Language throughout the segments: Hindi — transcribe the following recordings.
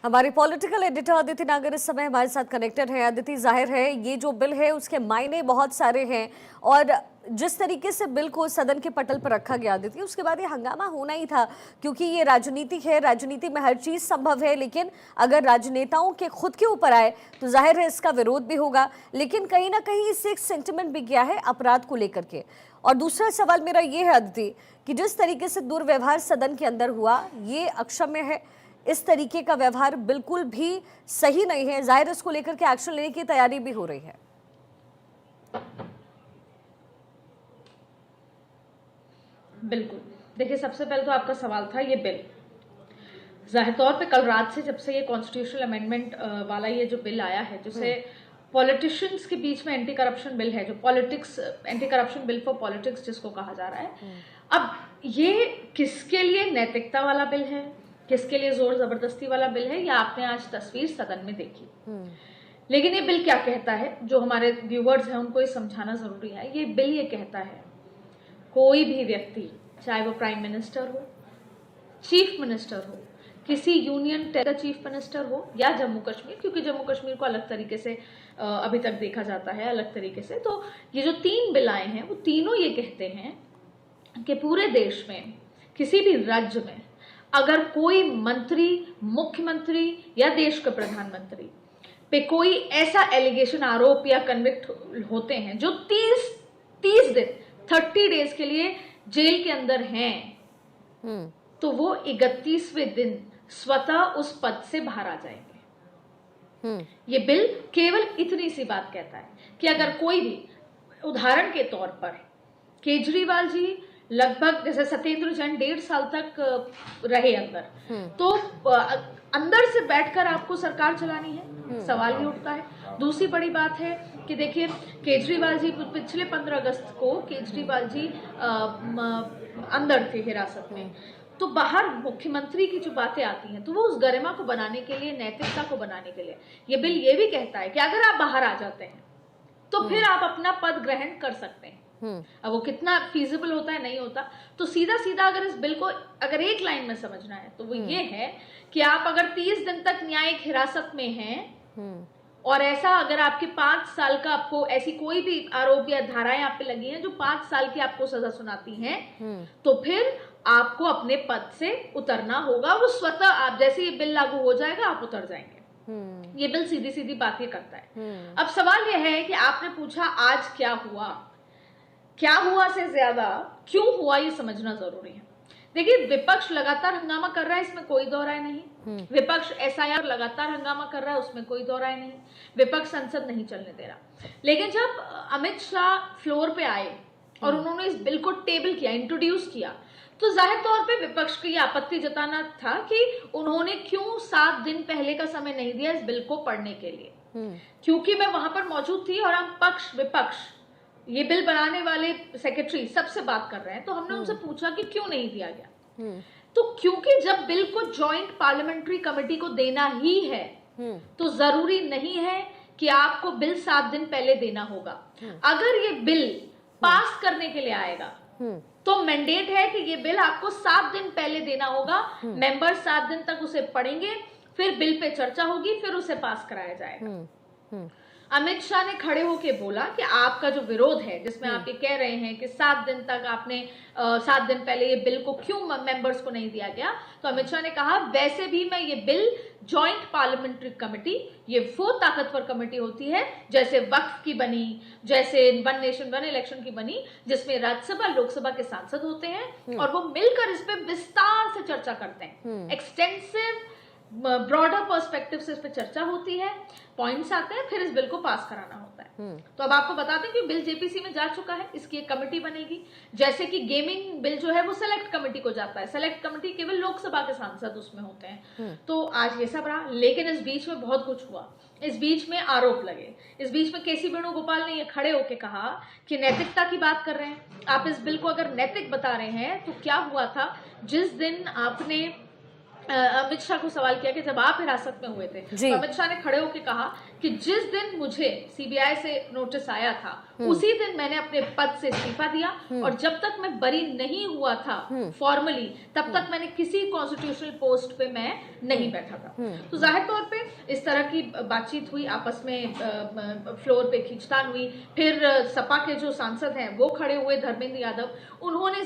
हमारे पॉलिटिकल एडिटर अदिति नागर इस समय हमारे साथ कनेक्टेड है। अदिति, जाहिर है ये जो बिल है उसके मायने बहुत सारे हैं और जिस तरीके से बिल को सदन के पटल पर रखा गया अदिति, उसके बाद ये हंगामा होना ही था क्योंकि ये राजनीति है, राजनीति में हर चीज संभव है। लेकिन अगर राजनेताओं के खुद के ऊपर आए तो जाहिर है इसका विरोध भी होगा। लेकिन कहीं ना कहीं इससे एक सेंटिमेंट भी गया है अपराध को लेकर के। और दूसरा सवाल मेरा ये है अदिति कि जिस तरीके से दुर्व्यवहार सदन के अंदर हुआ ये अक्षम्य है। इस तरीके का व्यवहार बिल्कुल भी सही नहीं है। जाहिर इसको लेकर के एक्शन लेने की तैयारी भी हो रही है। बिल्कुल, देखिए सबसे पहले तो आपका सवाल था ये बिल। जाहिर तौर पे कल रात से जब से ये कॉन्स्टिट्यूशनल अमेंडमेंट वाला ये जो बिल आया है, जिसे पॉलिटिशियंस के बीच में एंटी करप्शन बिल है, जो politics anti corruption bill for politics जिसको कहा जा रहा है, अब ये किसके लिए नैतिकता वाला बिल है, किसके लिए जोर जबरदस्ती वाला बिल है, या आपने आज तस्वीर सदन में देखी। लेकिन ये बिल क्या कहता है, जो हमारे व्यूवर्स हैं उनको ये समझाना जरूरी है। ये बिल ये कहता है कोई भी व्यक्ति, चाहे वो प्राइम मिनिस्टर हो, चीफ मिनिस्टर हो, किसी यूनियन टेरिटरी चीफ मिनिस्टर हो, या जम्मू कश्मीर, क्योंकि जम्मू कश्मीर को अलग तरीके से अभी तक देखा जाता है अलग तरीके से, तो ये जो तीन बिल आए हैं वो तीनों ये कहते हैं कि पूरे देश में किसी भी राज्य में अगर कोई मंत्री, मुख्यमंत्री या देश के प्रधानमंत्री पे कोई ऐसा एलिगेशन, आरोप या कन्विक्ट होते हैं जो 30 दिन 30 डेज के लिए जेल के अंदर हैं, तो वो 31वें दिन स्वतः उस पद से बाहर आ जाएंगे। ये बिल केवल इतनी सी बात कहता है कि अगर कोई भी, उदाहरण के तौर पर केजरीवाल जी लगभग जैसे सत्येंद्र जैन 1.5 साल तक रहे अंदर, तो अंदर से बैठकर आपको सरकार चलानी है, सवाल भी उठता है। दूसरी बड़ी बात है कि देखिए केजरीवाल जी पिछले 15 अगस्त को केजरीवाल जी अंदर थे हिरासत में, तो बाहर मुख्यमंत्री की जो बातें आती हैं तो वो उस गरिमा को बनाने के लिए, नैतिकता को बनाने के लिए ये बिल ये भी कहता है कि अगर आप बाहर आ जाते हैं तो फिर आप अपना पद ग्रहण कर सकते हैं। अब वो कितना फीजिबल होता है नहीं होता, तो सीधा सीधा अगर इस बिल को अगर एक लाइन में समझना है तो वो ये है कि आप अगर 30 दिन तक न्यायिक हिरासत में हैं और ऐसा अगर आपके 5 साल का, आपको ऐसी कोई भी आरोप या धाराएं आप पे लगी हैं जो 5 साल की आपको सजा सुनाती हैं, तो फिर आपको अपने पद से उतरना होगा। वो स्वतः, आप जैसे ये बिल लागू हो जाएगा आप उतर जाएंगे। ये बिल सीधी सीधी बात ये करता है। अब सवाल यह है कि आपने पूछा आज क्या हुआ, क्या हुआ से ज्यादा क्यों हुआ ये समझना जरूरी है। देखिए विपक्ष लगातार हंगामा कर रहा है, इसमें कोई दो राय नहीं। विपक्ष एसआईआर लगातार हंगामा कर रहा है, उसमें कोई दो राय नहीं। विपक्ष संसद नहीं चलने दे रहा। लेकिन जब अमित शाह फ्लोर पे आए और उन्होंने इस बिल को टेबल किया, इंट्रोड्यूस किया, तो जाहिर तौर पे विपक्ष को यह आपत्ति जताना था कि उन्होंने क्यों 7 दिन पहले का समय नहीं दिया इस बिल को पढ़ने के लिए। क्योंकि मैं वहां पर मौजूद थी और हम पक्ष विपक्ष, ये बिल बनाने वाले सेक्रेटरी सबसे बात कर रहे हैं, तो हमने उनसे पूछा कि क्यों नहीं दिया गया। तो क्योंकि जब बिल को जॉइंट पार्लियामेंट्री कमेटी को देना ही है तो जरूरी नहीं है कि आपको बिल 7 दिन पहले देना होगा। अगर ये बिल पास करने के लिए आएगा तो मैंडेट है कि ये बिल आपको 7 दिन पहले देना होगा। मेंबर 7 दिन तक उसे पढ़ेंगे, फिर बिल पे चर्चा होगी, फिर उसे पास कराया जाएगा। अमित शाह ने खड़े होके बोला कि आपका जो विरोध है, जिसमें आप ये कह रहे हैं कि 7 दिन तक आपने 7 दिन पहले ये बिल को क्यों मेंबर्स को नहीं दिया गया, तो अमित शाह ने कहा वैसे भी मैं ये बिल जॉइंट पार्लियामेंट्री कमेटी, ये वो ताकतवर कमेटी होती है जैसे वक्फ की बनी, जैसे वन नेशन वन इलेक्शन की बनी, जिसमें राज्यसभा लोकसभा के सांसद होते हैं और वो मिलकर इस पे विस्तार से चर्चा करते हैं। एक्सटेंसिव ब्रॉडर पर्सपेक्टिव से इस पे चर्चा होती है, पॉइंट्स आते हैं, फिर इस बिल को पास कराना होता है। तो अब आपको बता दें कि बिल जेपीसी में जा चुका है, इसकी एक कमेटी बनेगी। जैसे कि गेमिंग बिल जो है वो सेलेक्ट कमेटी को जाता है, सेलेक्ट कमेटी केवल लोकसभा के सांसद उसमें होते हैं। तो आज ये सब रहा, लेकिन इस बीच में बहुत कुछ हुआ। इस बीच में आरोप लगे, इस बीच में केसी वेणुगोपाल ने ये खड़े होकर कहा कि नैतिकता की बात कर रहे हैं आप, इस बिल को अगर नैतिक बता रहे हैं तो क्या हुआ था जिस दिन आपने अमित शाह को सवाल किया कि जब आप हिरासत में हुए थे तो अमित शाह ने खड़े होकर कहा कि जिस दिन मुझे सीबीआई से नोटिस आया था उसी दिन मैंने अपने पद से इस्तीफा दिया और जब तक मैं बरी नहीं हुआ था फॉर्मली तब तक मैंने किसी कॉन्स्टिट्यूशनल पोस्ट पे मैं नहीं बैठा था। तो जाहिर तौर पे इस तरह की बातचीत हुई, आपस में फ्लोर पे खींचतान हुई। फिर सपा के जो सांसद हैं वो खड़े हुए, धर्मेंद्र यादव, उन्होंने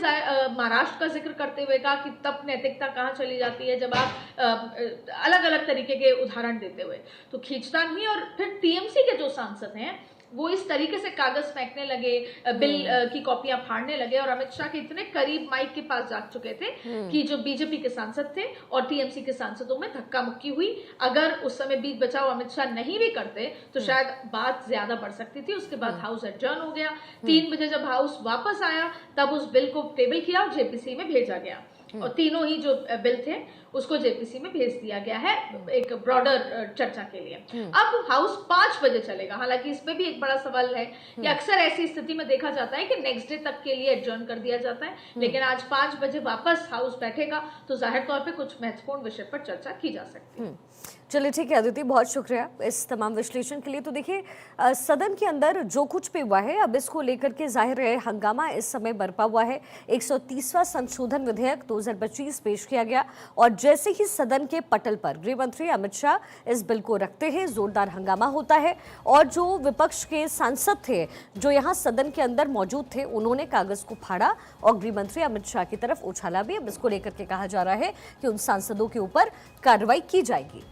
महाराष्ट्र का जिक्र करते हुए कहा कि तब नैतिकता कहाँ चली जाती है जब आप अलग अलग तरीके के उदाहरण देते हुए। तो खींचतान हुई और फिर टीएमसी के जो सांसद हैं वो इस तरीके से कागज फेंकने लगे, बिल की कॉपियां फाड़ने लगे और अमित शाह के इतने करीब माइक के पास जा चुके थे कि जो बीजेपी के सांसद थे और टीएमसी के सांसदों में धक्का मुक्की हुई। अगर उस समय बीच बचाव अमित शाह नहीं भी करते तो शायद बात ज्यादा बढ़ सकती थी। उसके बाद हाउस एडजर्न हो गया। 3 बजे जब हाउस वापस आया तब उस बिल को टेबल किया और जेपीसी में भेजा गया और तीनों ही जो बिल थे उसको जेपीसी में भेज दिया गया है एक ब्रॉडर चर्चा के लिए। अब हाउस 5 बजे चलेगा। हालांकि इसमें भी एक बड़ा सवाल है कि अक्सर ऐसी स्थिति में देखा जाता है कि नेक्स्ट डे तक के लिए एडजर्न कर दिया जाता है, लेकिन आज 5 बजे वापस हाउस बैठेगा तो जाहिर तौर पे कुछ महत्वपूर्ण विषय पर चर्चा की जा सकती है। चलिए ठीक है अदिति, बहुत शुक्रिया इस तमाम विश्लेषण के लिए। तो देखिए सदन के अंदर जो कुछ भी हुआ है अब इसको लेकर के जाहिर है हंगामा इस समय बरपा हुआ है। 130वां संशोधन विधेयक 2025 पेश किया गया और जैसे ही सदन के पटल पर गृह मंत्री अमित शाह इस बिल को रखते हैं जोरदार हंगामा होता है और जो विपक्ष के सांसद थे जो यहाँ सदन के अंदर मौजूद थे उन्होंने कागज को फाड़ा और गृह मंत्री अमित शाह की तरफ उछाला भी। अब इसको लेकर के कहा जा रहा है कि उन सांसदों के ऊपर कार्रवाई की जाएगी।